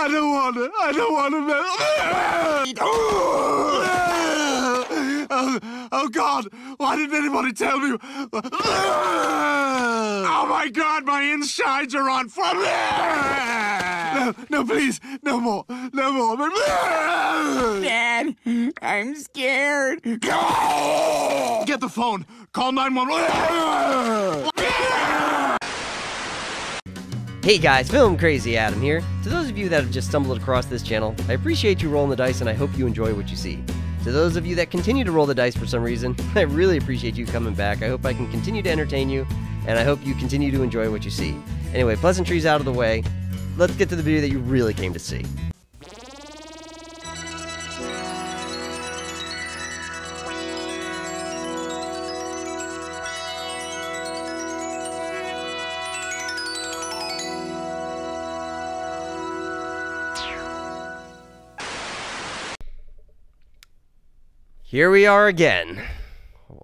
I don't want to. Oh God, why didn't anybody tell me? Oh my God, my insides are on fire. No, please, no more. Dad, I'm scared. Get the phone. Call 911. Hey guys, FilmCrazyAdam here. To those of you that have just stumbled across this channel, I appreciate you rolling the dice and I hope you enjoy what you see. To those of you that continue to roll the dice for some reason, I really appreciate you coming back. I hope I can continue to entertain you, and I hope you continue to enjoy what you see. Anyway, pleasantries out of the way, let's get to the video that you really came to see. Here we are again.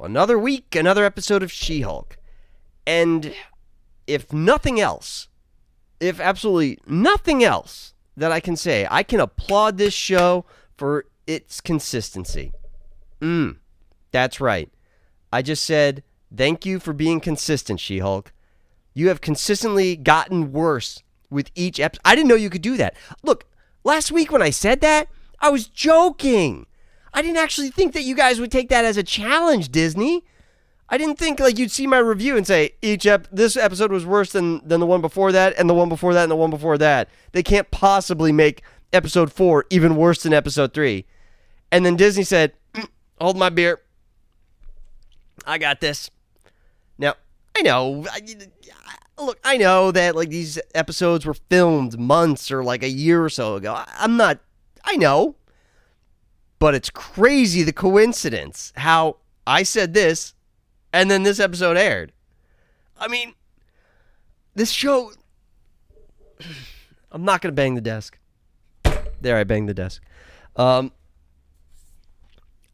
Another week, another episode of She-Hulk. And if nothing else, if absolutely nothing else that I can say, I can applaud this show for its consistency. That's right. I just said, thank you for being consistent, She-Hulk. You have consistently gotten worse with each episode. I didn't know you could do that. Look, last week when I said that, I was joking. I didn't actually think that you guys would take that as a challenge, Disney. I didn't think like you'd see my review and say this episode was worse than the one before that, and the one before that, and the one before that. They can't possibly make episode 4 even worse than episode 3. And then Disney said, hold my beer. I got this. Now, I know. Look, I know that like these episodes were filmed months or like a year or so ago. I know. But it's crazy the coincidence how I said this and then this episode aired. I mean, this show... I'm not going to bang the desk. There, I banged the desk. I'm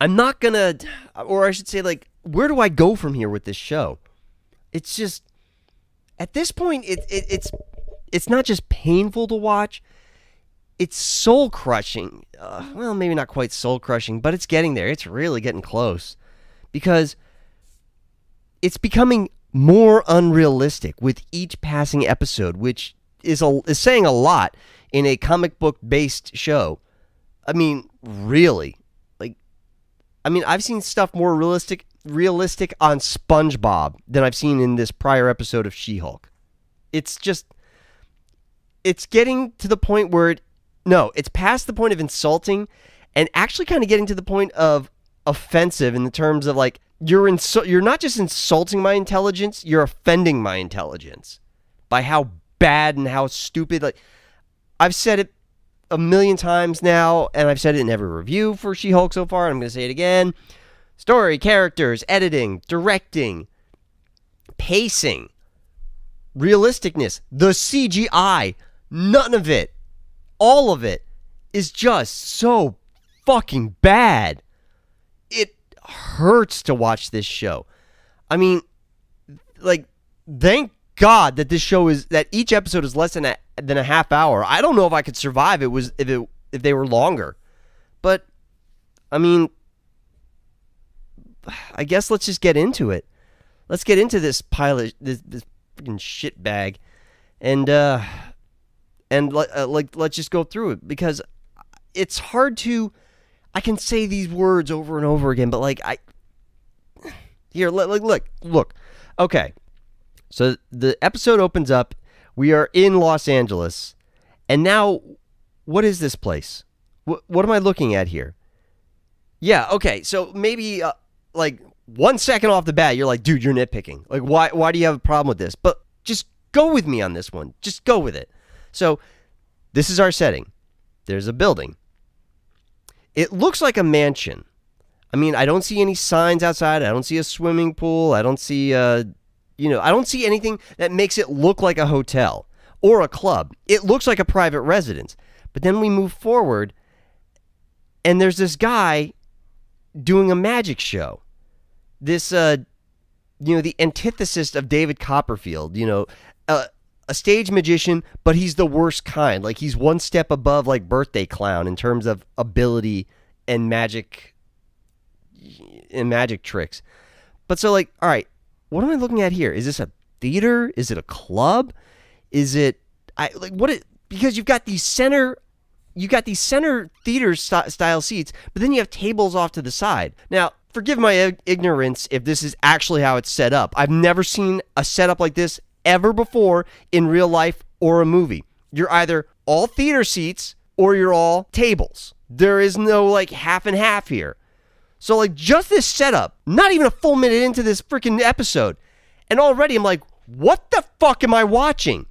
not going to... Or I should say, like, where do I go from here with this show? It's just... At this point, it's not just painful to watch. It's soul-crushing. Well, maybe not quite soul-crushing, but it's getting there. It's really getting close. Because it's becoming more unrealistic with each passing episode, which is saying a lot in a comic book-based show. I mean, really. I've seen stuff more realistic on SpongeBob than I've seen in this prior episode of She-Hulk. It's getting to the point where it's past the point of insulting and actually kind of getting to the point of offensive in the terms of like, you're not just insulting my intelligence, you're offending my intelligence by how bad and how stupid. Like, I've said it a million times now, and I've said it in every review for She-Hulk so far, and I'm going to say it again. Story, characters, editing, directing, pacing, realisticness, the CGI, none of it. All of it is just so fucking bad. It hurts to watch this show. I mean, like, thank God that this show that each episode is less than a half hour. I don't know if I could survive if they were longer. But I mean, I guess let's just get into it. Let's get into this pilot, this freaking shit bag, and let's just go through it, because it's hard to... I can say these words over and over again, but like look. Okay, so the episode opens up. We are in Los Angeles, and now what is this place? What am I looking at here? Yeah, okay, so maybe like 1 second off the bat, you're like, dude, you're nitpicking. Like, why do you have a problem with this? But just go with me on this one. Just go with it. So, this is our setting. There's a building. It looks like a mansion. I mean, I don't see any signs outside. I don't see a swimming pool. I don't see, I don't see anything that makes it look like a hotel or a club. It looks like a private residence. But then we move forward, and there's this guy doing a magic show. This, the antithesis of David Copperfield, a stage magician, but he's the worst kind. Like, he's one step above, like, birthday clown in terms of ability and magic tricks. But so, like, all right, what am I looking at here? Is this a theater? Is it a club? Is it because you've got these center theater style seats, but then you have tables off to the side. Now, forgive my ignorance if this is actually how it's set up. I've never seen a setup like this ever before in real life or a movie. You're either all theater seats or you're all tables. There is no, like, half and half here. So, like, just this setup, not even a full minute into this freaking episode, and already I'm like, what the fuck am I watching?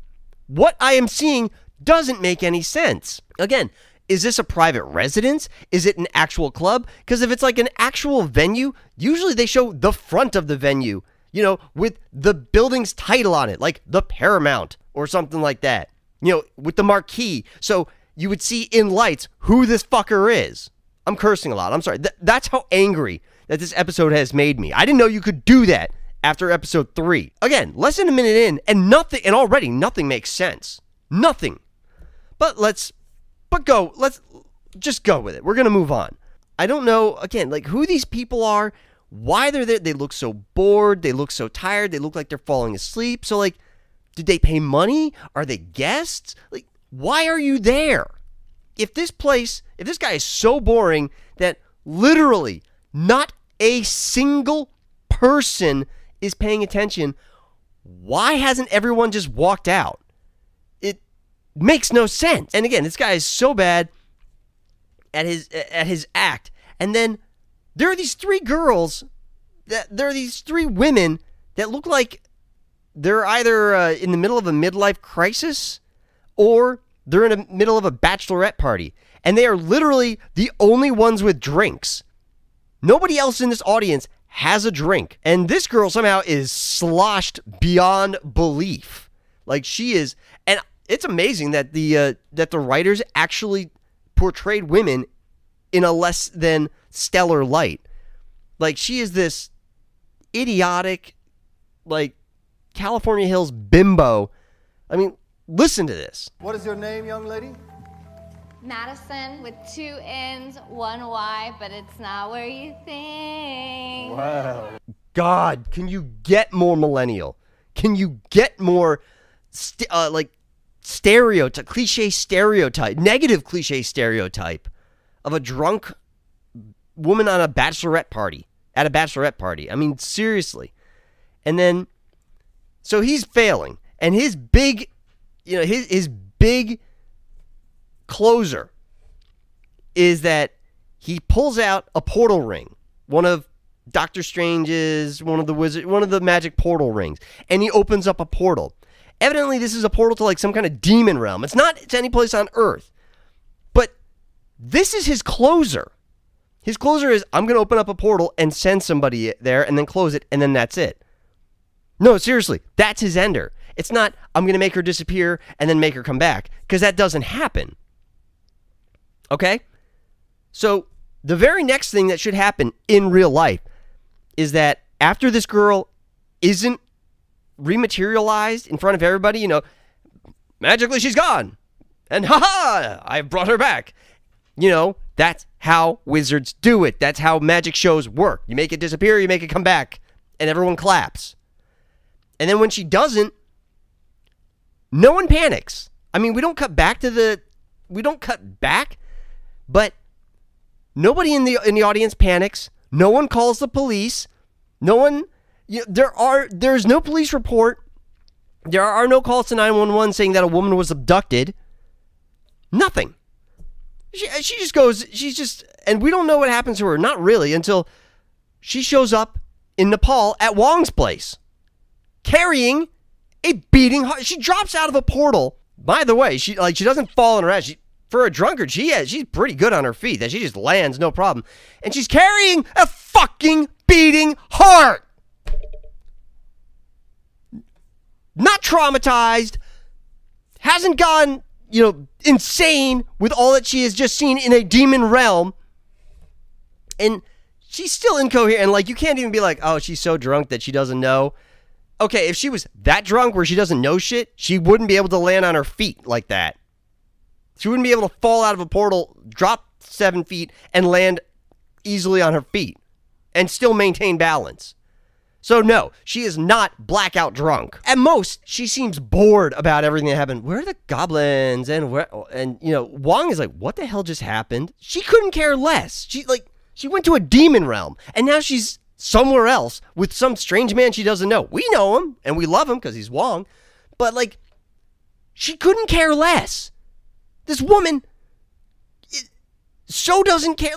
What I am seeing doesn't make any sense. Again, is this a private residence? Is it an actual club? Because if it's like an actual venue, usually they show the front of the venue, you know, with the building's title on it, like the Paramount or something like that, you know, with the marquee. So you would see in lights who this fucker is. I'm cursing a lot. I'm sorry. That's how angry that this episode has made me. I didn't know you could do that after episode 3. Again, less than a minute in, and already nothing makes sense. Nothing. But let's just go with it. We're going to move on. I don't know, again, like, who these people are, why they're there. They look so bored. They look so tired. They look like they're falling asleep. So, like, did they pay money? Are they guests? Like, why are you there? If this guy is so boring that literally not a single person is paying attention, why hasn't everyone just walked out? It makes no sense. And again, this guy is so bad at his act. And then there are these 3 women that look like they're either in the middle of a midlife crisis or they're in the middle of a bachelorette party. And they are literally the only ones with drinks. Nobody else in this audience has a drink. And this girl somehow is sloshed beyond belief. Like, she is. And it's amazing that the writers actually portrayed women in a less than stellar light. Like, she is this idiotic, like, California Hills bimbo. I mean, listen to this. What is your name, young lady? Madison, with 2 N's, 1 Y, but it's not where you think. Wow. God, can you get more millennial? Can you get more, stereotype, cliche stereotype, negative cliche stereotype of a drunk woman on a bachelorette party, at a bachelorette party? I mean, seriously. And then, so he's failing, and his big, you know, his big closer is that he pulls out a portal ring, one of Doctor Strange's, one of the magic portal rings, and he opens up a portal. Evidently, this is a portal to, like, some kind of demon realm. It's not to any place on Earth. But this is his closer. His closer is, I'm going to open up a portal and send somebody there and then close it, and then that's it. No, seriously, that's his ender. It's not, I'm going to make her disappear and then make her come back, because that doesn't happen. Okay? So, the very next thing that should happen in real life is that after this girl isn't rematerialized in front of everybody, you know, magically she's gone. And haha, I've brought her back. You know, that's how wizards do it. That's how magic shows work. You make it disappear, you make it come back, and everyone claps. And then when she doesn't, no one panics. I mean, we don't cut back, but nobody in the audience panics. No one calls the police. No one, there's no police report. There are no calls to 911 saying that a woman was abducted. Nothing. She just goes, and we don't know what happens to her, not really, until she shows up in Nepal at Wong's place, carrying a beating heart. She drops out of a portal. By the way, she doesn't fall on her ass. For a drunkard, she's pretty good on her feet. That she just lands, no problem. And she's carrying a fucking beating heart. Not traumatized. Hasn't gone, insane with all that she has just seen in a demon realm. And she's still incoherent. And, you can't even be like, oh, she's so drunk that she doesn't know. Okay, if she was that drunk where she doesn't know shit, she wouldn't be able to land on her feet like that. She wouldn't be able to fall out of a portal, drop 7 feet, and land easily on her feet and still maintain balance. So no, she is not blackout drunk. At most, she seems bored about everything that happened. Where are the goblins? And Wong is like, what the hell just happened? She couldn't care less. She went to a demon realm, and now she's somewhere else with some strange man she doesn't know. We know him, and we love him because he's Wong, but, she couldn't care less. This woman so doesn't care.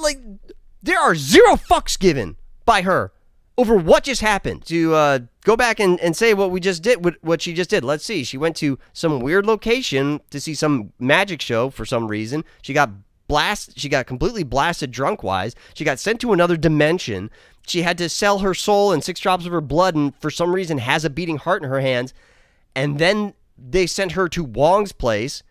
There are 0 fucks given by her over what just happened. To go back and say what we just did, what she just did. Let's see. She went to some weird location to see some magic show for some reason. She got completely blasted drunk-wise. She got sent to another dimension. She had to sell her soul and 6 drops of her blood, and for some reason has a beating heart in her hands. And then they sent her to Wong's place.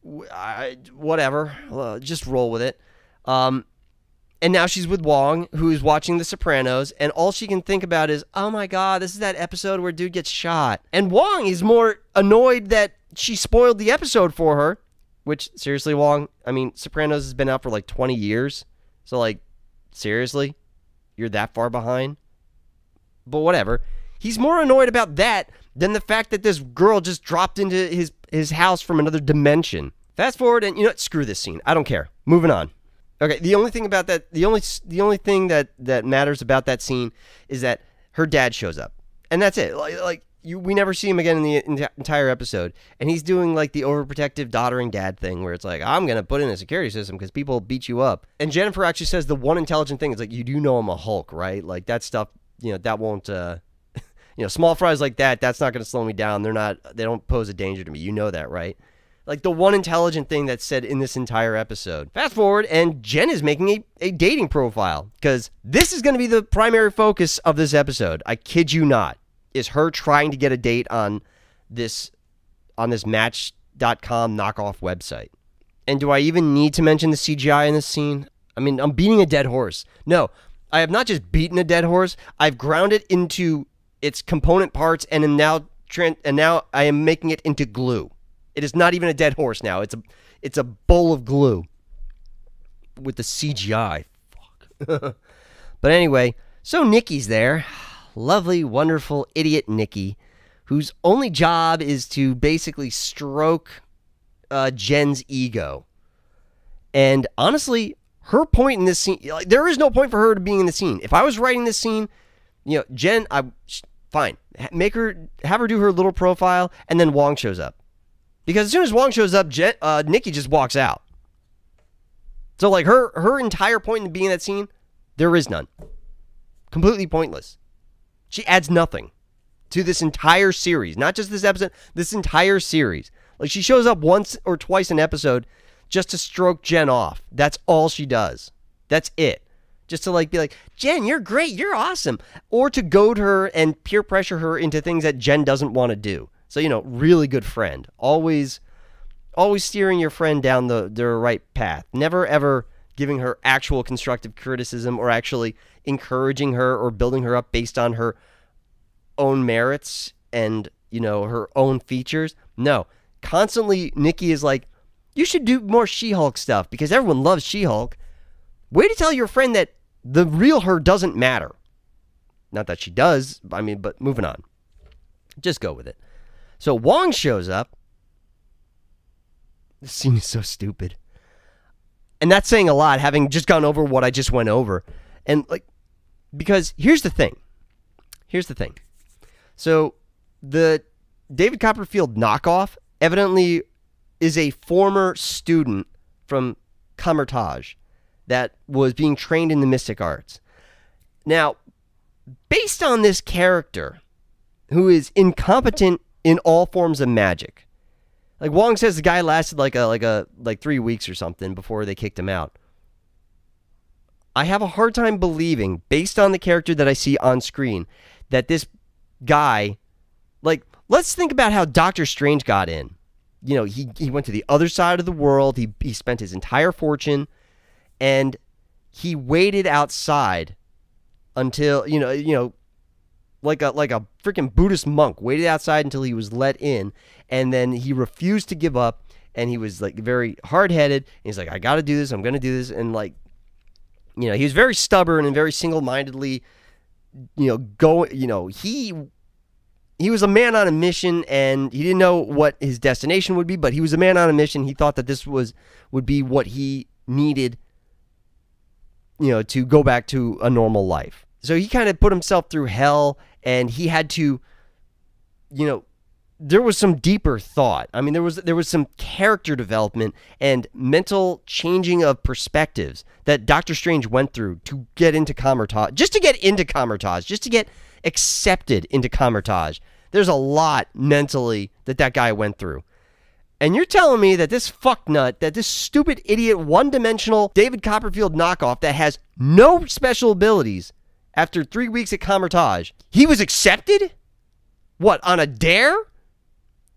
Whatever. Just roll with it. And now she's with Wong, who's watching The Sopranos, and all she can think about is, oh my god, this is that episode where dude gets shot. And Wong is more annoyed that she spoiled the episode for her. Which, seriously, Wong, Sopranos has been out for 20 years. So, seriously? You're that far behind? But whatever. He's more annoyed about that than the fact that this girl just dropped into his house from another dimension. Fast forward, and you know what? Screw this scene. I don't care. Moving on. Okay, the only thing about that, the only thing that matters about that scene is that her dad shows up. And that's it. We never see him again in the entire episode. And he's doing the overprotective doddering dad thing where it's I'm going to put in a security system because people beat you up. And Jennifer actually says the one intelligent thing is you do know I'm a Hulk, right? That stuff, that won't, small fries like that's not going to slow me down. They don't pose a danger to me. You know that, right? The one intelligent thing that's said in this entire episode. Fast forward, and Jen is making a dating profile because this is going to be the primary focus of this episode. I kid you not. Is her trying to get a date on this Match.com knockoff website. And do I even need to mention the CGI in this scene? I'm beating a dead horse. No, I have not just beaten a dead horse. I've ground it into its component parts and am now I am making it into glue. It is not even a dead horse now. It's a bowl of glue with the CGI. Fuck. But anyway, so Nikki's there. Lovely, wonderful, idiot Nikki, whose only job is to basically stroke Jen's ego. And honestly, her point in this scene, there is no point for her to being in the scene. If I was writing this scene, Jen, fine. Have her do her little profile, and then Wong shows up. Because as soon as Wong shows up, Nikki just walks out. So, her entire point in being in that scene, there is none. Completely pointless. She adds nothing to this entire series. Not just this episode, this entire series. She shows up once or twice an episode just to stroke Jen off. That's all she does. That's it. Just to be Jen, you're great, you're awesome. Or to goad her and peer pressure her into things that Jen doesn't want to do. So, really good friend. Always steering your friend down the right path. Never, ever giving her actual constructive criticism or actually encouraging her or building her up based on her own merits and, her own features. No. Constantly, Nikki is you should do more She-Hulk stuff because everyone loves She-Hulk. Way to tell your friend that the real her doesn't matter. Not that she does, but moving on. Just go with it. So Wong shows up. This scene is so stupid. And that's saying a lot, having just gone over what I just went over. And, because here's the thing. So, the David Copperfield knockoff evidently is a former student from Kamar-Taj that was being trained in the mystic arts. Now, based on this character, who is incompetent in all forms of magic, Wong says the guy lasted like 3 weeks or something before they kicked him out. I have a hard time believing, based on the character that I see on screen, that this guy, let's think about how Doctor Strange got in. He went to the other side of the world. He spent his entire fortune, and he waited outside until, like a freaking Buddhist monk, waited outside until he was let in, and then he refused to give up, and he was like very hard-headed. He's like, I got to do this. I'm going to do this. And like, he was very stubborn and very single-mindedly, he was a man on a mission, and he didn't know what his destination would be, but he was a man on a mission. He thought that this would be what he needed, to go back to a normal life. So he kind of put himself through hell, and he had to, there was some deeper thought. I mean, there was some character development and mental changing of perspectives that Doctor Strange went through to get into Kamar-Taj, just to get accepted into Kamar-Taj. There's a lot mentally that guy went through. And you're telling me that this fucknut, that this stupid idiot, one-dimensional David Copperfield knockoff that has no special abilities, after 3 weeks at Kamar-Taj, he was accepted? What, on a dare?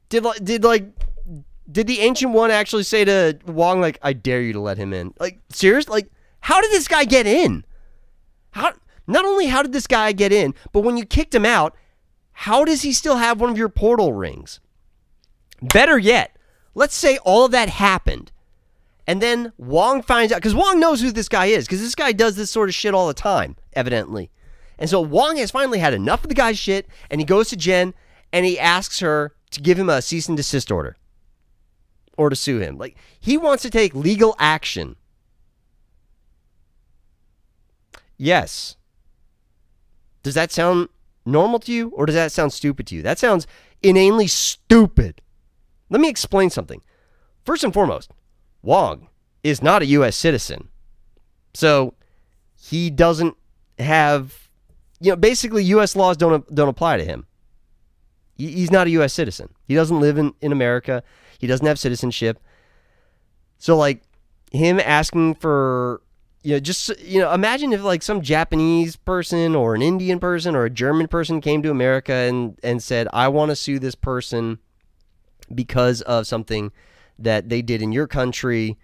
Did the Ancient One actually say to Wong, like, I dare you to let him in? Like, serious? Like, how did this guy get in? Not only how did this guy get in, but when you kicked him out, how does he still have one of your portal rings? Better yet, let's say all of that happened, and then Wong finds out, because Wong knows who this guy is, because this guy does this sort of shit all the time, evidently. And so Wong has finally had enough of the guy's shit, and he goes to Jen, and he asks her to give him a cease and desist order, or to sue him. Like, he wants to take legal action. Yes. Does that sound normal to you, or does that sound stupid to you? That sounds inanely stupid. Let me explain something. First and foremost, Wong is not a U.S. citizen. So he doesn't have, basically U.S. laws don't apply to him. He's not a U.S. citizen. He doesn't live in America. He doesn't have citizenship. So like him asking for, imagine if like some Japanese person or an Indian person or a German person came to America and said, I want to sue this person because of something that they did in your country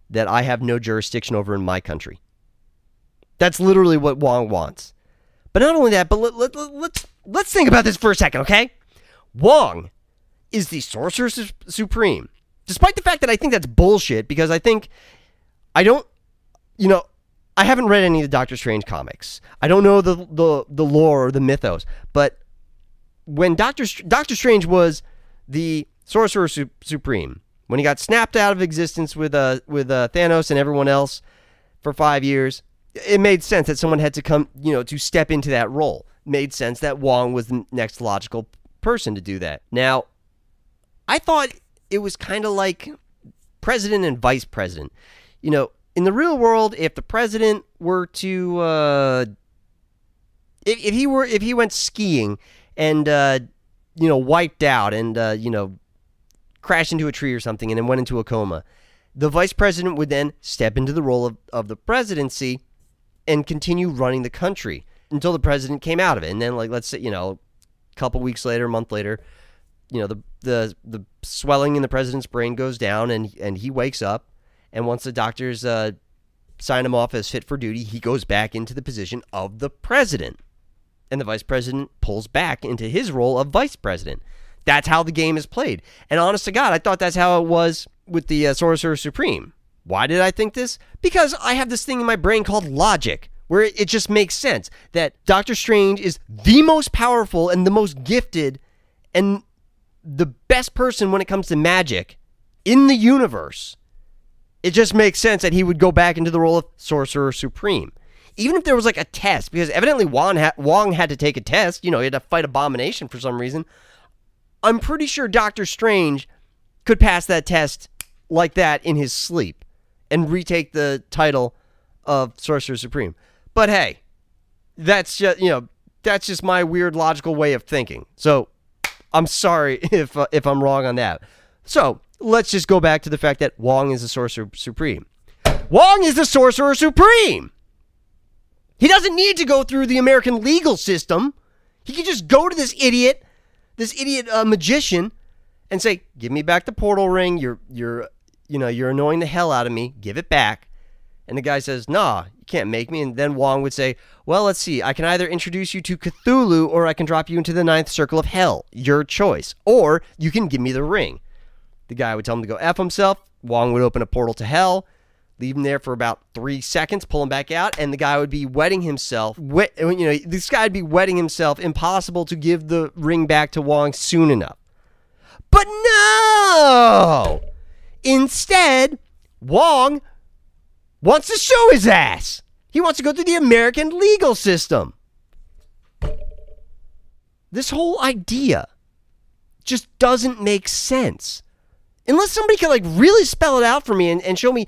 that I have no jurisdiction over in my country. That's literally what Wong wants. But not only that, but let's think about this for a second, okay? Wong is the Sorcerer Supreme. Despite the fact that I think that's bullshit, because I haven't read any of the Doctor Strange comics. I don't know the lore or the mythos. But when Doctor Strange was the Sorcerer Supreme, when he got snapped out of existence with Thanos and everyone else for 5 years, it made sense that someone had to come, to step into that role. It made sense that Wong was the next logical person to do that. Now, I thought it was kind of like president and vice president. In the real world, if the president were to, if he went skiing and, wiped out and, crashed into a tree or something and then went into a coma, the vice president would then step into the role of the presidency and continue running the country until the president came out of it. And then, like, let's say, a couple weeks later, a month later, the swelling in the president's brain goes down and he wakes up. And once the doctors sign him off as fit for duty, he goes back into the position of the president. And the vice president pulls back into his role of vice president. That's how the game is played. And honest to God, I thought that's how it was with the Sorcerer Supreme. Why did I think this? Because I have this thing in my brain called logic, where it just makes sense that Doctor Strange is the most powerful and the most gifted and the best person when it comes to magic in the universe. It just makes sense that he would go back into the role of Sorcerer Supreme. Even if there was like a test, because evidently Wong had to take a test. He had to fight Abomination for some reason. I'm pretty sure Doctor Strange could pass that test like that in his sleep and retake the title of Sorcerer Supreme. But hey, that's just my weird logical way of thinking. So I'm sorry if I'm wrong on that. So let's just go back to the fact that Wong is the Sorcerer Supreme. Wong is the Sorcerer Supreme. He doesn't need to go through the American legal system. He can just go to this idiot magician and say, give me back the portal ring. You're annoying the hell out of me. Give it back. And the guy says, nah, you can't make me. And then Wong would say, well, let's see. I can either introduce you to Cthulhu or I can drop you into the 9th circle of hell. Your choice. Or you can give me the ring. The guy would tell him to go F himself. Wong would open a portal to hell, leave him there for about 3 seconds, pull him back out, and the guy would be wetting himself. This guy would be wetting himself. Impossible to give the ring back to Wong soon enough. But no! Instead, Wong wants to show his ass. He wants to go through the American legal system. This whole idea just doesn't make sense. Unless somebody can like really spell it out for me and show me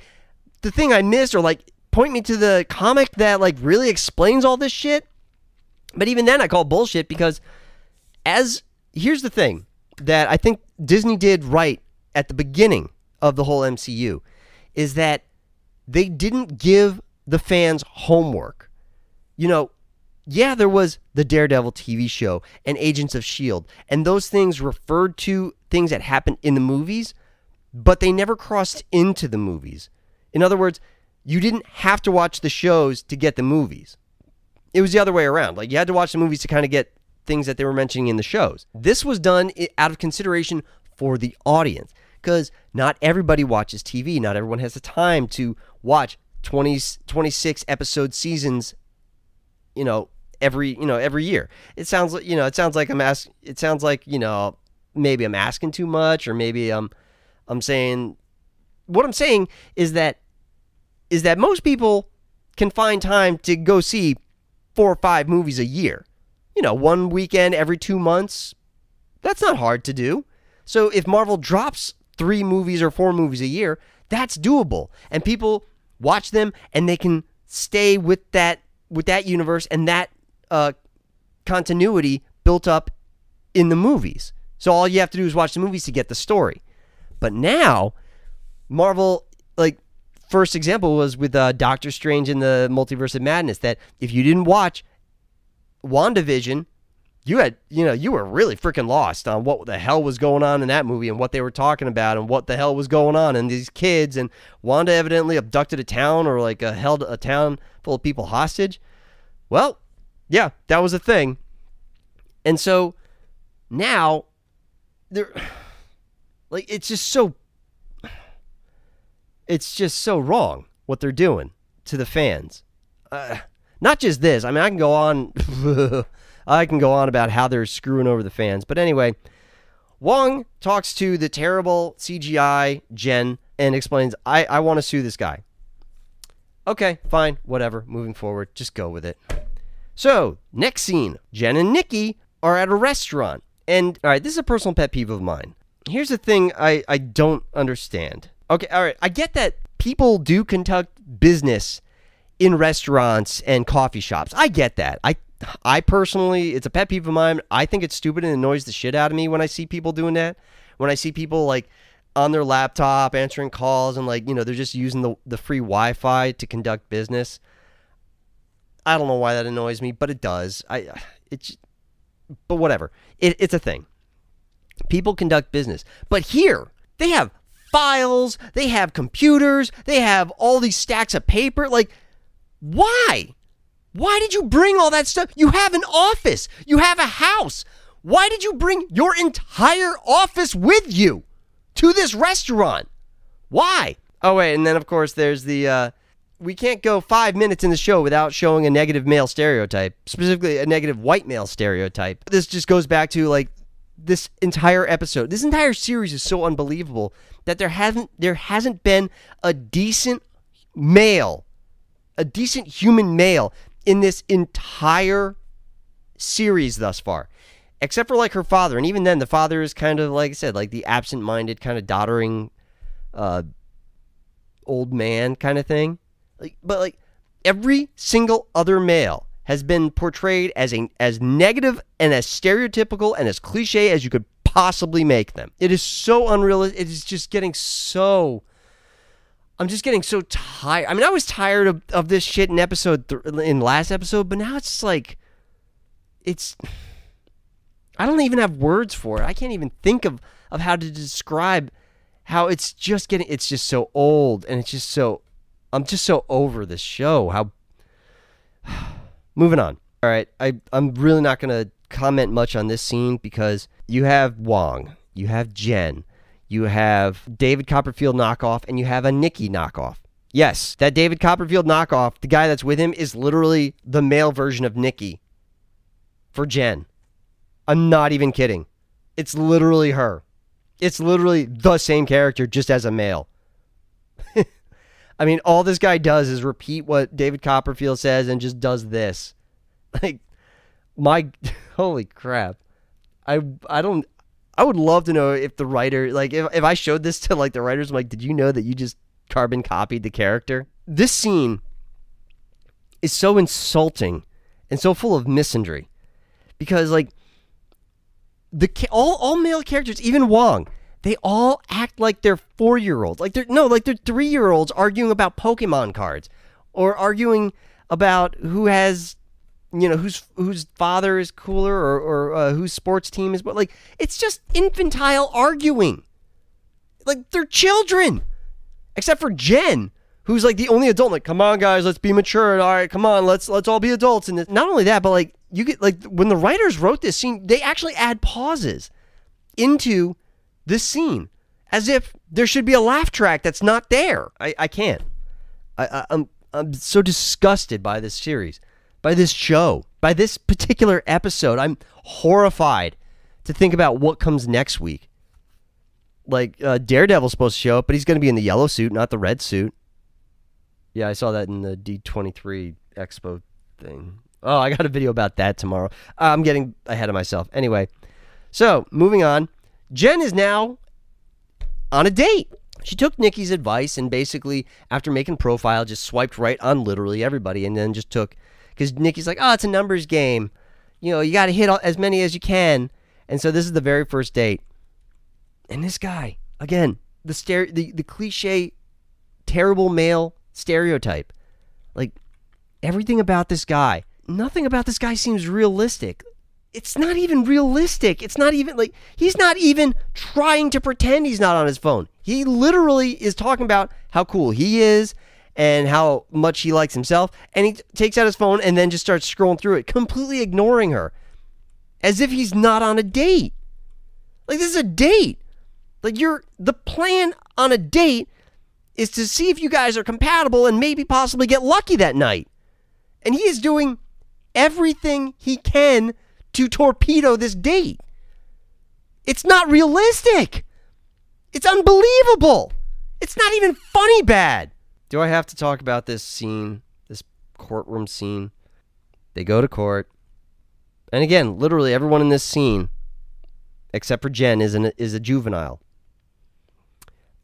the thing I missed, or like point me to the comic that like really explains all this shit. But even then I call bullshit, because here's the thing that I think Disney did right at the beginning of the whole MCU, is that they didn't give the fans homework. Yeah, there was the Daredevil TV show and Agents of S.H.I.E.L.D., and those things referred to things that happened in the movies, but they never crossed into the movies. In other words, you didn't have to watch the shows to get the movies. It was the other way around. Like, you had to watch the movies to kind of get things that they were mentioning in the shows. This was done out of consideration for the audience, because not everybody watches TV. Not everyone has the time to watch 26 episode seasons, every year. It sounds like, maybe I'm asking too much, or maybe I'm saying, what I'm saying is that most people can find time to go see 4 or 5 movies a year. One weekend every 2 months. That's not hard to do. So if Marvel drops 3 movies or 4 movies a year, that's doable. And people watch them and they can stay with that universe and that continuity built up in the movies. So all you have to do is watch the movies to get the story. But now, Marvel, like, first example was with Doctor Strange in the Multiverse of Madness, that if you didn't watch WandaVision, you were really freaking lost on what the hell was going on in that movie and what they were talking about and what the hell was going on, and these kids, and Wanda evidently abducted a town, or like held a town full of people hostage. Well, yeah, that was a thing. And so now they're like, it's just so wrong what they're doing to the fans. Not just this. I mean, I can go on about how they're screwing over the fans. But anyway, Wong talks to the terrible CGI Jen and explains, I want to sue this guy. Okay, fine, whatever. Moving forward, just go with it. So, next scene, Jen and Nikki are at a restaurant. And, all right, this is a personal pet peeve of mine. Here's the thing I don't understand. Okay, all right, I get that people do conduct business in restaurants and coffee shops. I get that. I personally, it's a pet peeve of mine. I think it's stupid and annoys the shit out of me when I see people doing that. When I see people, like, on their laptop answering calls and, like, they're just using the free Wi-Fi to conduct business. I don't know why that annoys me, but it does. But whatever. It's a thing. People conduct business. But here, they have files, they have computers, they have all these stacks of paper. Like, why? Why did you bring all that stuff? You have an office. You have a house. Why did you bring your entire office with you to this restaurant? Why? Oh, wait, and then, of course, there's the, we can't go 5 minutes in the show without showing a negative male stereotype, specifically a negative white male stereotype. This just goes back to, like, this entire episode. This entire series is so unbelievable that there hasn't been a decent male, a decent human male in this entire series thus far, except for, like, her father. And even then, the father is kind of, like I said, like the absent-minded, kind of doddering old man kind of thing. But like every single other male has been portrayed as negative and as stereotypical and as cliche as you could possibly make them. It is so unrealistic. It is just getting so... I'm just getting so tired. I mean, I was tired of this shit in in last episode, but now it's just like... I don't even have words for it. I can't even think of how to describe how it's just so old, and it's just so... I'm just so over this show. Moving on. All right, I'm really not going to comment much on this scene because you have Wong, you have Jen, you have David Copperfield knockoff, and you have a Nikki knockoff. Yes, that David Copperfield knockoff, the guy that's with him, is literally the male version of Nikki for Jen. I'm not even kidding. It's literally her. It's literally the same character, just as a male. I mean, all this guy does is repeat what David Copperfield says and just does this. Like, holy crap. I would love to know if the writer, like, if I showed this to, like, the writers, I'm like, did you know that you just carbon copied the character? This scene is so insulting and so full of misandry because, like, all male characters, even Wong, they all act like they're 4-year-olds. Like they're 3-year-olds arguing about Pokemon cards or arguing about who has, whose father is cooler or whose sports team is, but like, it's just infantile arguing. Like, they're children. Except for Jen, who's like the only adult. Like, come on, guys, let's be mature. All right, come on, let's all be adults. And not only that, but like, you get, like, when the writers wrote this scene, they actually add pauses into this scene as if there should be a laugh track that's not there. I can't. I'm so disgusted by this series, by this show, by this particular episode. I'm horrified to think about what comes next week. Like, Daredevil's supposed to show up, but he's going to be in the yellow suit, not the red suit. Yeah, I saw that in the D23 Expo thing. Oh, I got a video about that tomorrow. I'm getting ahead of myself. Anyway, so moving on. Jen is now on a date. She took Nikki's advice and basically, after making profile, just swiped right on literally everybody and then just took, because Nikki's like, oh, it's a numbers game. You got to hit as many as you can. And so this is the very first date. And this guy, again, the cliche, terrible male stereotype. Like, everything about this guy, nothing about this guy seems realistic. It's not even realistic. It's not even, like, he's not even trying to pretend he's not on his phone. He literally is talking about how cool he is and how much he likes himself. And he takes out his phone and then just starts scrolling through it, completely ignoring her. As if he's not on a date. Like, this is a date. Like, the plan on a date is to see if you guys are compatible and maybe possibly get lucky that night. And he is doing everything he can to torpedo this date. It's not realistic. It's unbelievable. It's not even funny bad. Do I have to talk about this scene, this courtroom scene? They go to court. And again, literally everyone in this scene, except for Jen, is a juvenile.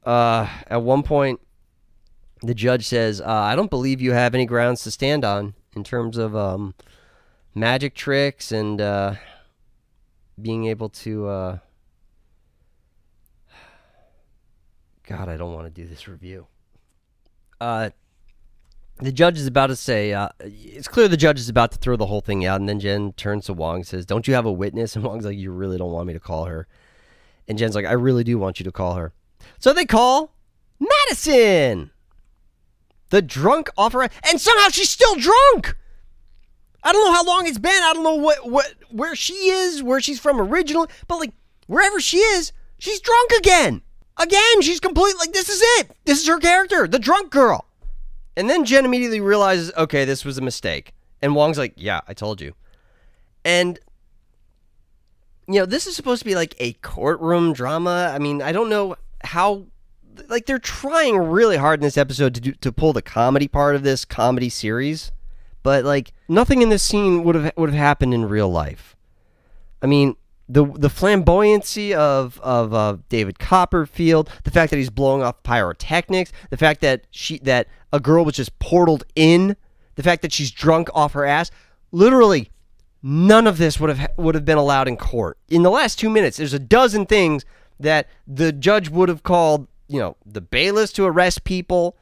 At one point, the judge says, I don't believe you have any grounds to stand on in terms of magic tricks and being able to... God, I don't want to do this review. The judge is about to say, it's clear the judge is about to throw the whole thing out, and then Jen turns to Wong and says, don't you have a witness? And Wong's like, you really don't want me to call her? And Jen's like, I really do want you to call her. So they call Madison, the drunk offer, and somehow she's still drunk. I don't know how long it's been. I don't know where she is, where she's from originally, but like wherever she is, she's drunk again. Again, she's complete, like, this is it. This is her character, the drunk girl. And then Jen immediately realizes, okay, this was a mistake. And Wong's like, yeah, I told you. And, this is supposed to be like a courtroom drama. I mean, I don't know how, like, they're trying really hard in this episode to pull the comedy part of this comedy series. But, like, nothing in this scene would have happened in real life. I mean, the flamboyancy of David Copperfield, the fact that he's blowing off pyrotechnics, the fact that a girl was just portaled in, the fact that she's drunk off her ass, literally none of this would have been allowed in court. In the last 2 minutes, there's a dozen things that the judge would have called, the bailiffs to arrest people.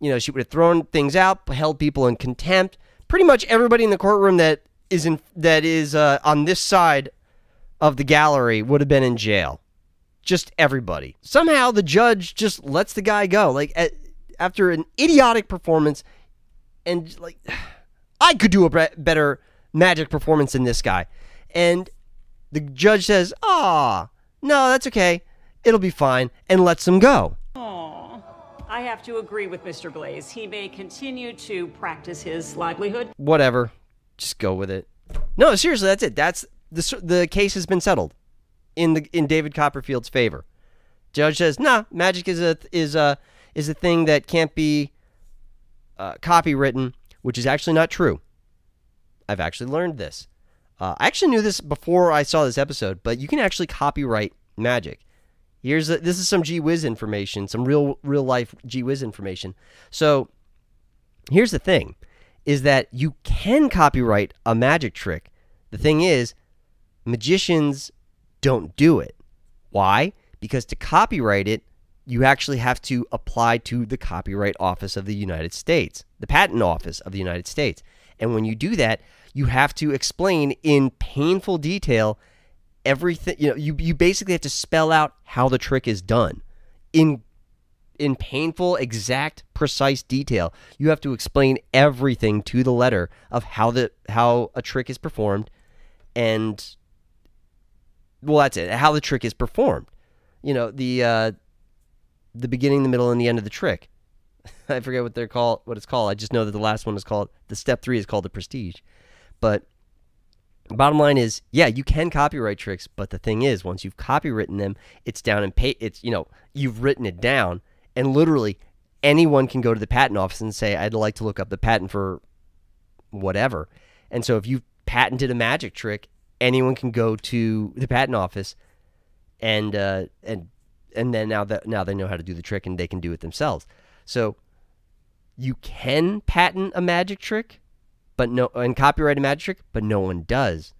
She would have thrown things out, held people in contempt. Pretty much everybody in the courtroom that is on this side of the gallery would have been in jail. Just everybody. Somehow the judge just lets the guy go. Like, after an idiotic performance, and like, I could do a better magic performance than this guy. And the judge says, no, that's okay. It'll be fine, and lets him go. Oh, I have to agree with Mr. Blaze. He may continue to practice his livelihood. Whatever. Just go with it. No, seriously, that's it. That's the case has been settled in David Copperfield's favor. Judge says, nah, magic is a thing that can't be copywritten, which is actually not true. I've actually learned this. I actually knew this before I saw this episode, but you can actually copyright magic. This is some gee whiz information, some real life gee whiz information. So here's the thing, is that you can copyright a magic trick. The thing is, magicians don't do it. Why? Because to copyright it, you actually have to apply to the Copyright Office of the United States, the Patent Office of the United States. And when you do that, you have to explain in painful detail everything. You basically have to spell out how the trick is done in painful, exact, precise detail. You have to explain everything to the letter of how a trick is performed, and well, that's it. How the trick is performed. The beginning, the middle, and the end of the trick. I forget what it's called. I just know that the last one is called, the step 3 is called the prestige. But bottom line is, yeah, you can copyright tricks, but the thing is, once you've copywritten them, it's down in you've written it down, and literally anyone can go to the patent office and say, I'd like to look up the patent for whatever. And so if you patented a magic trick, anyone can go to the patent office and then now they know how to do the trick, and they can do it themselves. So you can patent a magic trick, and copyright a magic trick, but no one does,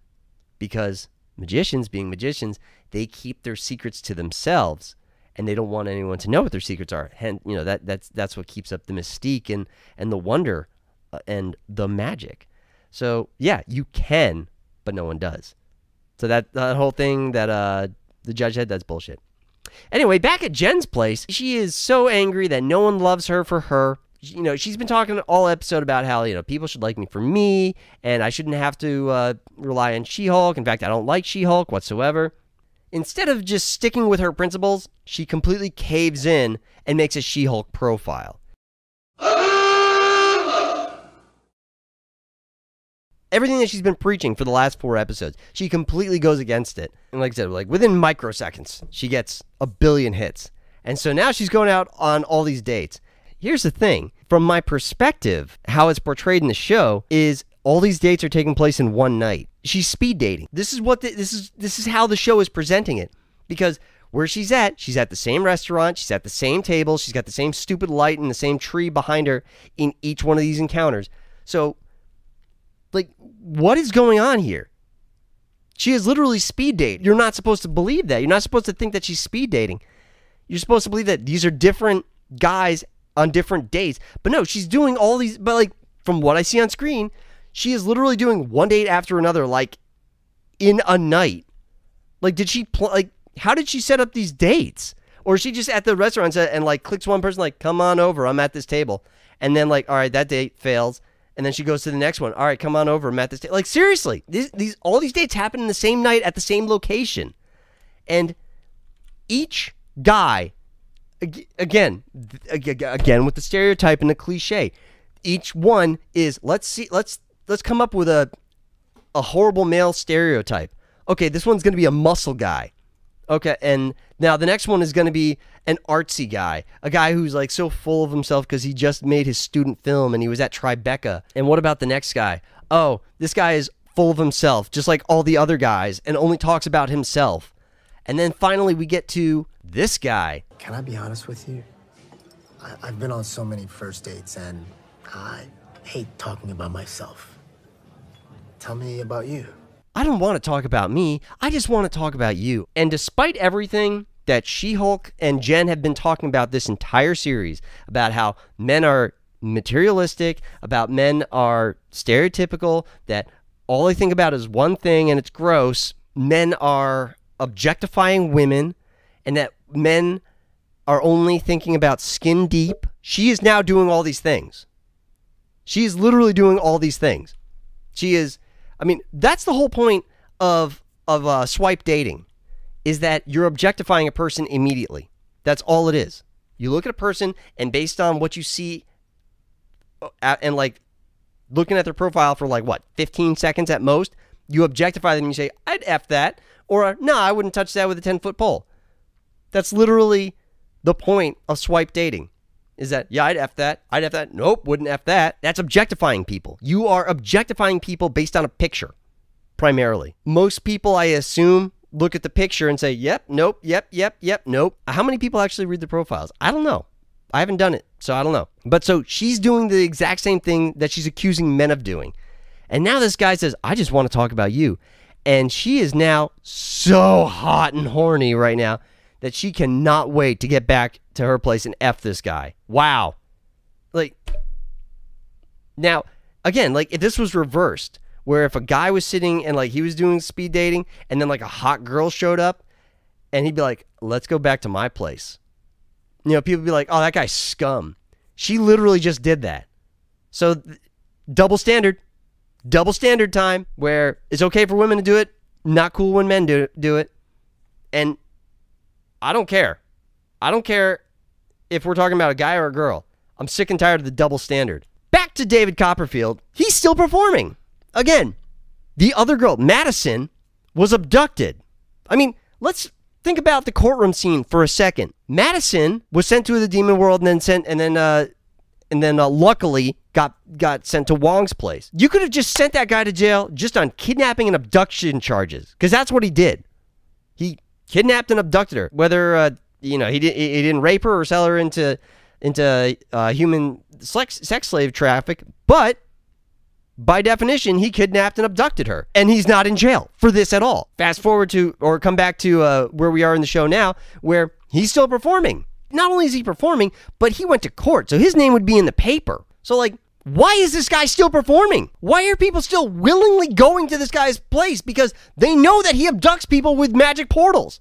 because magicians, being magicians, they keep their secrets to themselves, and they don't want anyone to know what their secrets are. And that's what keeps up the mystique and the wonder and the magic. So yeah, you can, but no one does. So that whole thing that the judge had, that's bullshit. Anyway, back at Jen's place, she is so angry that no one loves her for her. She's been talking all episode about how, people should like me for me, and I shouldn't have to rely on She-Hulk. In fact, I don't like She-Hulk whatsoever. Instead of just sticking with her principles, she completely caves in and makes a She-Hulk profile. Everything that she's been preaching for the last 4 episodes, she completely goes against it. And like I said, within microseconds, she gets 1 billion hits. And so now she's going out on all these dates. Here's the thing. From my perspective, how it's portrayed in the show is all these dates are taking place in one night. She's speed dating. This is how the show is presenting it. Because where she's at the same restaurant, she's at the same table, she's got the same stupid light and the same tree behind her in each one of these encounters. So, what is going on here? She is literally speed dating. You're not supposed to believe that. You're not supposed to think that she's speed dating. You're supposed to believe that these are different guys on different dates. But no, she's doing all these, but from what I see on screen, she is literally doing one date after another, in a night. Did she, how did she set up these dates? Or is she just at the restaurant and clicks one person, come on over, I'm at this table. And then all right, that date fails. And then she goes to the next one. All right, come on over, I'm at this date. Seriously, all these dates happen in the same night at the same location. And each guy, again with the stereotype and the cliche, each one is, let's come up with a horrible male stereotype. Okay, this one's going to be a muscle guy. Okay, and now the next one is going to be an artsy guy, a guy who's so full of himself because he just made his student film and he was at Tribeca. And what about the next guy? Oh, this guy is full of himself, just like all the other guys, and only talks about himself. And then finally we get to this guy. Can I be honest with you? I've been on so many first dates, and I hate talking about myself. Tell me about you. I don't want to talk about me. I just want to talk about you. And despite everything that She-Hulk and Jen have been talking about this entire series, about how men are materialistic, about men are stereotypical, that all they think about is one thing and it's gross, men are objectifying women, and that men are only thinking about skin deep, she is now doing all these things. She is literally doing all these things. She is, I mean, that's the whole point of swipe dating, is that you're objectifying a person immediately. That's all it is. You look at a person, and based on what you see and like looking at their profile for like what, 15 seconds at most, you objectify them and you say, I'd F that, or no, I wouldn't touch that with a 10-foot pole. That's literally the point of swipe dating, is that, yeah, I'd F that. I'd F that. Nope, wouldn't F that. That's objectifying people. You are objectifying people based on a picture, primarily. Most people, I assume, look at the picture and say, yep, nope, yep, nope. How many people actually read the profiles? I don't know. I haven't done it, so I don't know. But so she's doing the exact same thing that she's accusing men of doing. And now this guy says, I just want to talk about you. And she is now so hot and horny right now that she cannot wait to get back to her place and F this guy. Wow. Like, now, again, like if this was reversed, where if a guy was sitting and like he was doing speed dating and then like a hot girl showed up and he'd be like, let's go back to my place. You know, people would be like, oh, that guy's scum. She literally just did that. So double standard time, where it's okay for women to do it, not cool when men do it. And I don't care. I don't care if we're talking about a guy or a girl. I'm sick and tired of the double standard. Back to David Copperfield. He's still performing. Again, the other girl, Madison, was abducted. I mean, let's think about the courtroom scene for a second. Madison was sent to the demon world and then luckily got sent to Wong's place. You could have just sent that guy to jail just on kidnapping and abduction charges, because that's what he did. He kidnapped and abducted her. Whether he didn't rape her or sell her into human sex slave traffic, but by definition, he kidnapped and abducted her. And he's not in jail for this at all. Fast forward to, or come back to where we are in the show now, where he's still performing. Not only is he performing, but he went to court, so his name would be in the paper. So, like, why is this guy still performing? Why are people still willingly going to this guy's place? Because they know that he abducts people with magic portals.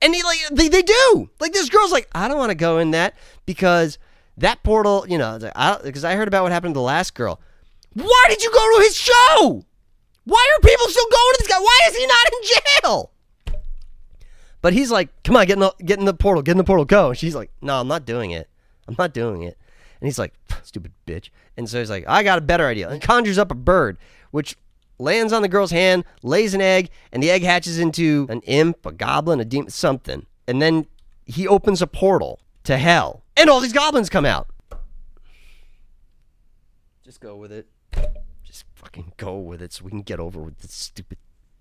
And they do. Like, this girl's like, I don't want to go in that because that portal, because I heard about what happened to the last girl. Why did you go to his show? Why are people still going to this guy? Why is he not in jail? But he's like, come on, get in the portal, go. And she's like, no, I'm not doing it. And he's like, stupid bitch. And so he's like, I got a better idea. And conjures up a bird, which lands on the girl's hand, lays an egg, and the egg hatches into an imp, a goblin, a demon, something. And then he opens a portal to hell. And all these goblins come out. Just go with it. Just fucking go with it so we can get over with this stupid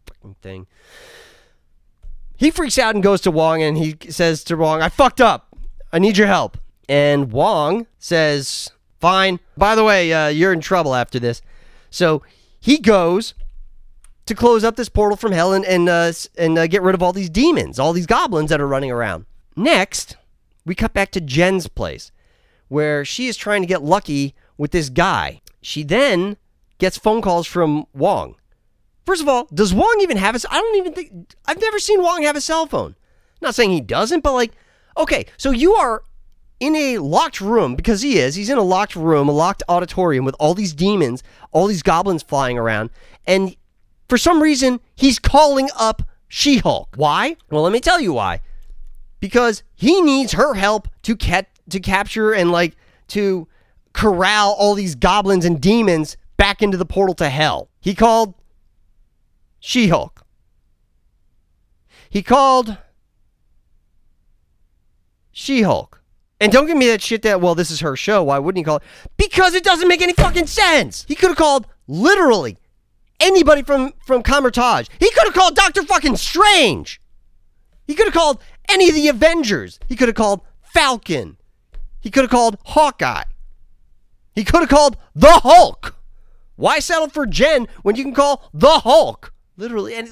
fucking thing. He freaks out and goes to Wong, and he says to Wong, I fucked up. I need your help. And Wong says, fine. By the way, you're in trouble after this. So he goes to close up this portal from hell and get rid of all these demons, all these goblins that are running around. Next, we cut back to Jen's place, where she is trying to get lucky with this guy. She then gets phone calls from Wong. First of all, does Wong even have I've never seen Wong have a cell phone. Not saying he doesn't, but like, okay, so you are in a locked room, because he's in a locked room, a locked auditorium with all these demons, all these goblins flying around, and for some reason, he's calling up She-Hulk. Why? Well, let me tell you why. Because he needs her help to capture and like to corral all these goblins and demons back into the portal to hell. He called She-Hulk. He called She-Hulk. And don't give me that shit that, well, this is her show. Why wouldn't he call it? Because it doesn't make any fucking sense. He could have called literally anybody from Kamar-Taj. He could have called Dr. fucking Strange. He could have called any of the Avengers. He could have called Falcon. He could have called Hawkeye. He could have called the Hulk. Why settle for Jen when you can call the Hulk? Literally, and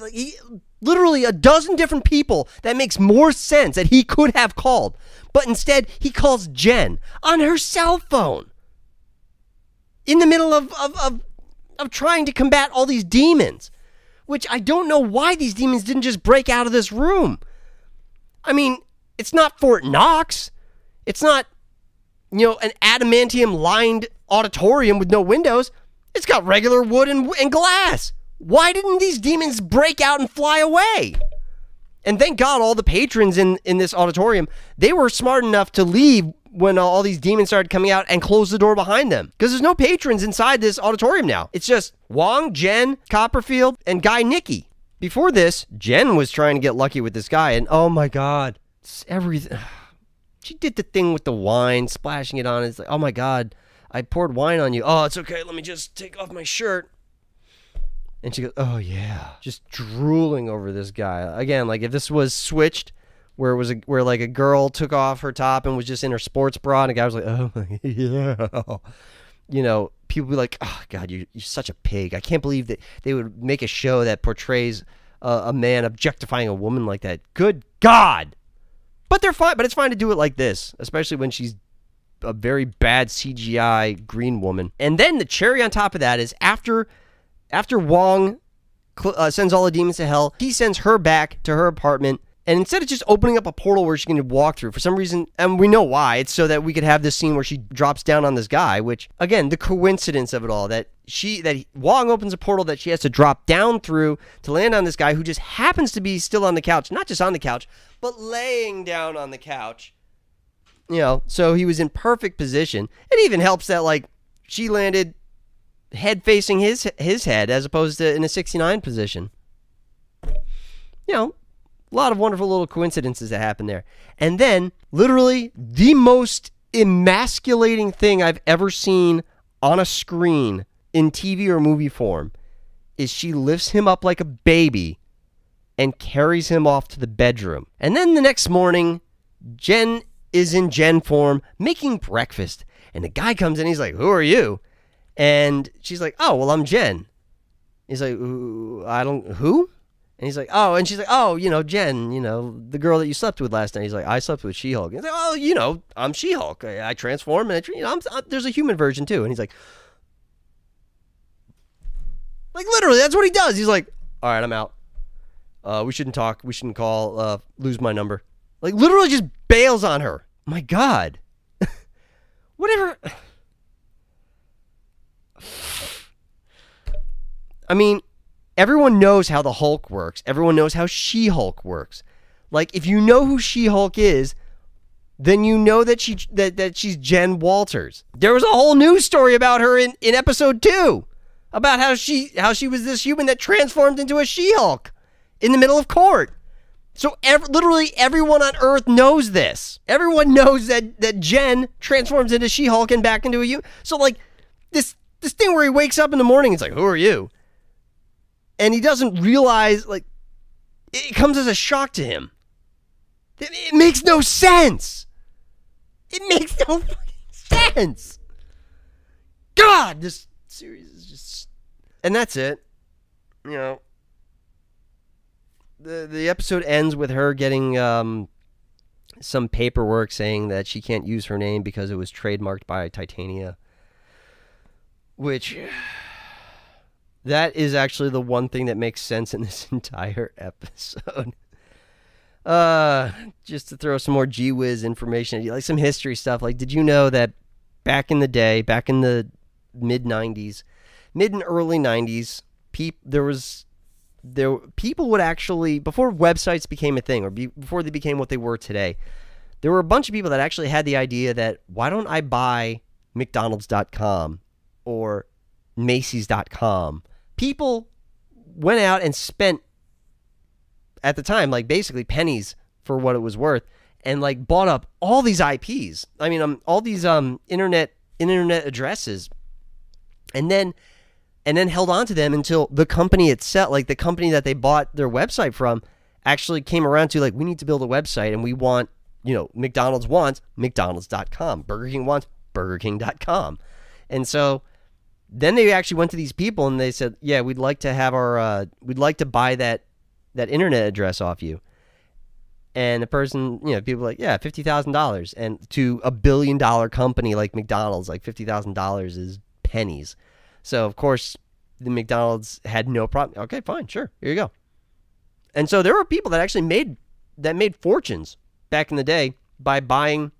literally a dozen different people that makes more sense that he could have called. But instead, he calls Jen on her cell phone in the middle of trying to combat all these demons, which I don't know why these demons didn't just break out of this room. I mean, it's not Fort Knox. It's not an adamantium-lined auditorium with no windows. It's got regular wood and glass. Why didn't these demons break out and fly away? And thank God all the patrons in this auditorium, they were smart enough to leave when all these demons started coming out and close the door behind them. Because there's no patrons inside this auditorium now. It's just Wong, Jen, Copperfield, and guy Nikki. Before this, Jen was trying to get lucky with this guy, and oh my God, it's everything. She did the thing with the wine, splashing it on. It's like, oh my God, I poured wine on you. Oh, it's okay. Let me just take off my shirt. And she goes, oh yeah, just drooling over this guy. Again, like if this was switched, where it was where like a girl took off her top and was just in her sports bra, and a guy was like, oh yeah, people be like, oh God, you're such a pig. I can't believe that they would make a show that portrays a man objectifying a woman like that. Good God. But they're fine. But it's fine to do it like this, especially when she's a very bad CGI green woman. And then the cherry on top of that is after Wong sends all the demons to hell, he sends her back to her apartment. And instead of just opening up a portal where she can walk through, for some reason, and we know why, it's so that we could have this scene where she drops down on this guy, which, again, the coincidence of it all, that Wong opens a portal that she has to drop down through to land on this guy who just happens to be still on the couch. Not just on the couch, but laying down on the couch. So he was in perfect position. It even helps that, like, she landed head facing his head as opposed to in a 69 position. A lot of wonderful little coincidences that happen there. And then, literally, the most emasculating thing I've ever seen on a screen in TV or movie form is she lifts him up like a baby and carries him off to the bedroom. And then the next morning, Jen is in Jen form making breakfast. And the guy comes in, he's like, who are you? And she's like, oh, well, I'm Jen. He's like, who? And he's like, oh, and she's like, oh, Jen, the girl that you slept with last night. He's like, I slept with She-Hulk. He's like, oh, I'm She-Hulk. I transform, and there's a human version too. And he's like, literally, that's what he does. He's like, all right, I'm out. We shouldn't talk. We shouldn't call. Lose my number. Like, literally just bails on her. My God. Whatever. I mean, everyone knows how the Hulk works. Everyone knows how She-Hulk works. Like, if you know who She-Hulk is, then you know that she's Jen Walters. There was a whole news story about her in episode 2. About how she was this human that transformed into a She-Hulk in the middle of court. So literally everyone on Earth knows this. Everyone knows that Jen transforms into She-Hulk and back into a human. So like this thing where he wakes up in the morning, it's like, who are you? And he doesn't realize, like, it comes as a shock to him. It makes no sense. It makes no fucking sense. God, this series is just... And that's it. The episode ends with her getting some paperwork saying that she can't use her name because it was trademarked by Titania. Which... That is actually the one thing that makes sense in this entire episode. Just to throw some more gee-whiz information, like some history stuff. Like, did you know that back in the day, back in the mid and early 90s, people would actually, before websites became a thing, or before they became what they were today, there were a bunch of people that actually had the idea that, why don't I buy McDonald's.com or Macy's.com? People went out and spent, at the time, like basically pennies for what it was worth, and like bought up all these IPs. I mean, all these internet addresses, and then held on to them until the company itself, like the company that they bought their website from, actually came around to, like, we need to build a website, and we want, McDonald's wants McDonald's.com, Burger King wants BurgerKing.com, and so. Then they actually went to these people and they said, yeah, we'd like to buy that internet address off you. And the person, people were like, yeah, $50,000. And to a $1 billion company like McDonald's, like $50,000 is pennies. So, of course, the McDonald's had no problem. Okay, fine, sure, here you go. And so there were people that actually made fortunes back in the day by buying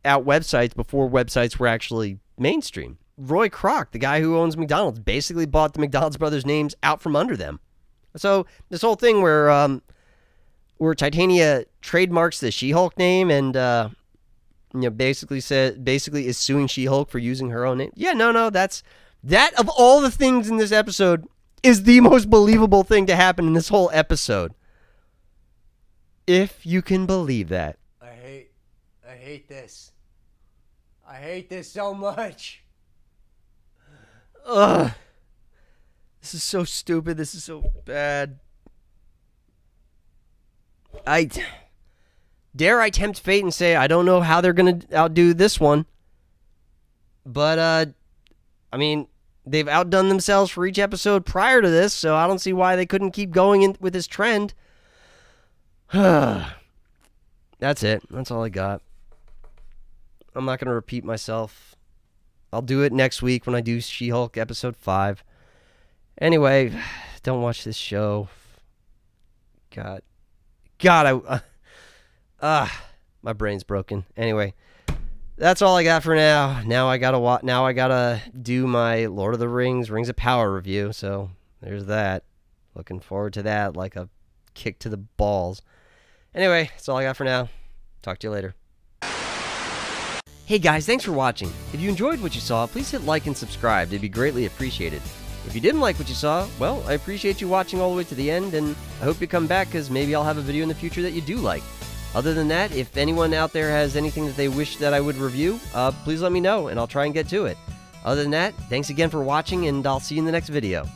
out websites before websites were actually mainstream. Roy Kroc, the guy who owns McDonald's, basically bought the McDonald's brothers' names out from under them. So this whole thing where Titania trademarks the She-Hulk name and basically is suing She-Hulk for using her own name. Yeah, no, that of all the things in this episode is the most believable thing to happen in this whole episode. If you can believe that. I hate this. I hate this so much. Ugh. This is so stupid. This is so bad. Dare I tempt fate and say I don't know how they're going to outdo this one. But, I mean, they've outdone themselves for each episode prior to this, so I don't see why they couldn't keep going with this trend. That's it. That's all I got. I'm not going to repeat myself. I'll do it next week when I do She-Hulk episode 5. Anyway, don't watch this show. God, my brain's broken. Anyway, that's all I got for now. Now I gotta do my Lord of the Rings, Rings of Power review. So there's that. Looking forward to that like a kick to the balls. Anyway, that's all I got for now. Talk to you later. Hey guys, thanks for watching. If you enjoyed what you saw, please hit like and subscribe. It'd be greatly appreciated. If you didn't like what you saw, well, I appreciate you watching all the way to the end, and I hope you come back because maybe I'll have a video in the future that you do like. Other than that, if anyone out there has anything that they wish that I would review, please let me know and I'll try and get to it. Other than that, thanks again for watching, and I'll see you in the next video.